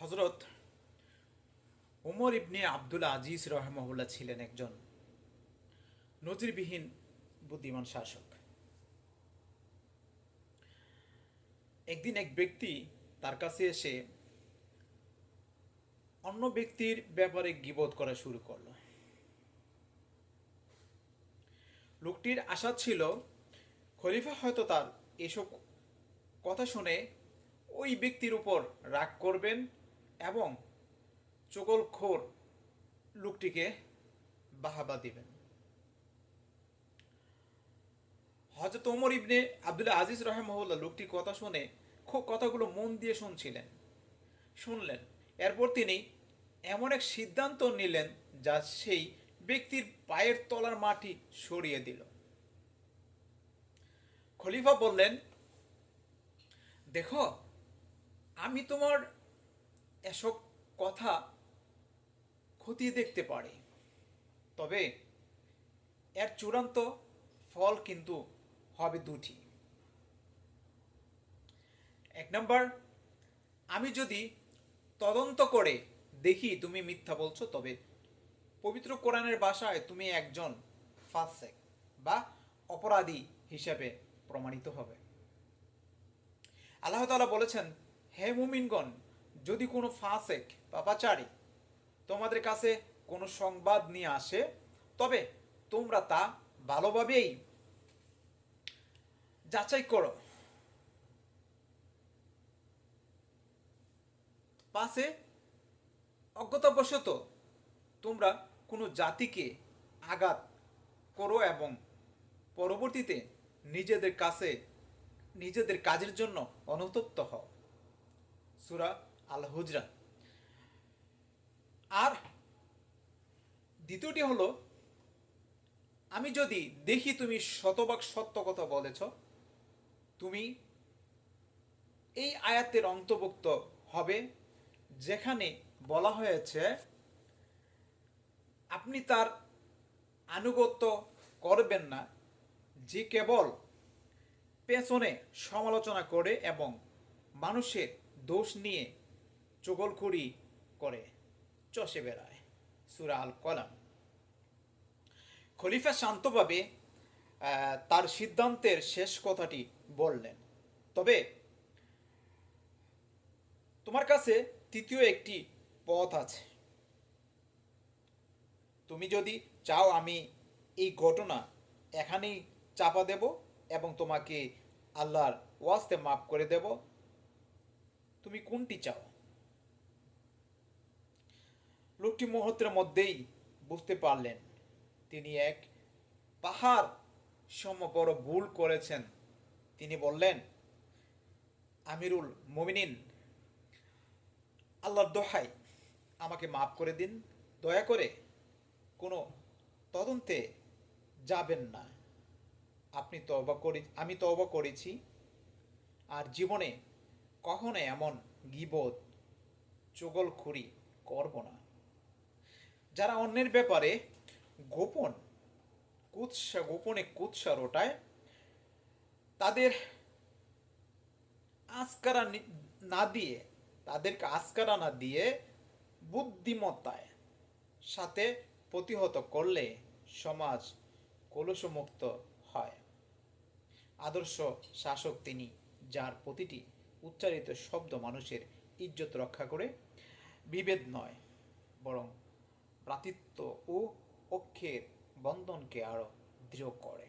হযরত ওমর ইবনে আব্দুল আজিজ রহমাহুল্লাহ ছিলেন একজন নজিরবিহীন বুদ্ধিমান শাসক। একদিন এক ব্যক্তি তার কাছে এসে অন্য ব্যক্তির ব্যাপারে গীবত করা শুরু করলো। লোকটির আশা ছিল খলিফা হয়তো তার এসব কথা শুনে ওই ব্যক্তির উপর রাগ করবেন এবং চগলখোর লোকটিকে বাহাবা দিবেন। হযরত ওমর ইবনে আব্দুল আজিজ রাহিমাহুল্লাহ লোকটির কথা শুনে খুব কথাগুলো মন দিয়ে শুনলেন। এরপর তিনি এমন এক সিদ্ধান্ত নিলেন যা সেই ব্যক্তির পায়ের তলার মাটি সরিয়ে দিল। খলিফা বললেন, দেখো, আমি তোমার এসব কথা খতিয়ে দেখতে পারি, তবে এর চূড়ান্ত ফল কিন্তু হবে দুটি। এক নম্বর, আমি যদি তদন্ত করে দেখি তুমি মিথ্যা বলছো, তবে পবিত্র কোরআনের ভাষায় তুমি একজন ফাসেক বা অপরাধী হিসেবে প্রমাণিত হবে। আল্লাহ তাআলা বলেছেন, হে মুমিনগণ, যদি কোনো ফাসেক পাপাচারী তোমাদের কাছে কোনো সংবাদ নিয়ে আসে, তবে তোমরা তা ভালোভাবেই যাচাই করো। পাশে অজ্ঞতাবশত তোমরা কোনো জাতিকে আঘাত করো এবং পরবর্তীতে নিজেদের কাজের জন্য অনুতপ্ত হও। সূরা আল হুজরাত। আর দ্বিতীয়টি হলো, আমি যদি দেখি তুমি শতভাগ সত্য কথা বলেছ, তুমি এই আয়াতের অন্তর্ভুক্ত হবে যেখানে বলা হয়েছে আপনি তার আনুগত্য করবেন না যে কেবল পেছনে সমালোচনা করে এবং মানুষের দোষ নিয়ে চগলখড়ি করে চষে বেড়ায়। সূরা আল কলাম। খলিফা শান্তভাবে তার সিদ্ধান্তের শেষ কথাটি বললেন, তবে তোমার কাছে তৃতীয় একটি পথ আছে। তুমি যদি চাও আমি এই ঘটনা এখানেই চাপা দেব এবং তোমাকে আল্লাহর ওয়াস্তে মাফ করে দেব, তুমি কোনটি চাও? লোকটি মুহূর্তের মধ্যেই বুঝতে পারলেন তিনি এক পাহাড় সম বড় ভুল করেছেন। তিনি বললেন, আমিরুল মুমিনিন, আল্লাহর দোহাই আমাকে মাফ করে দিন। দয়া করে কোনো তদন্তে যাবেন না। আমি তওবা করেছি আর জীবনে কখনো এমন গীবত চগলখড়ি করব না। যারা অন্যের ব্যাপারে গোপনে কুৎসা রটায়, তাদের তাদেরকে আস্কারা না দিয়ে বুদ্ধিমত্তায় সাথে প্রতিহত করলে সমাজ কলুষমুক্ত হয়। আদর্শ শাসক তিনি, যার প্রতিটি উচ্চারিত শব্দ মানুষের ইজ্জত রক্ষা করে, বিভেদ নয় বরং ভ্রাতৃত্ব ও ঐক্যের বন্ধনকে আরো দৃঢ় করে।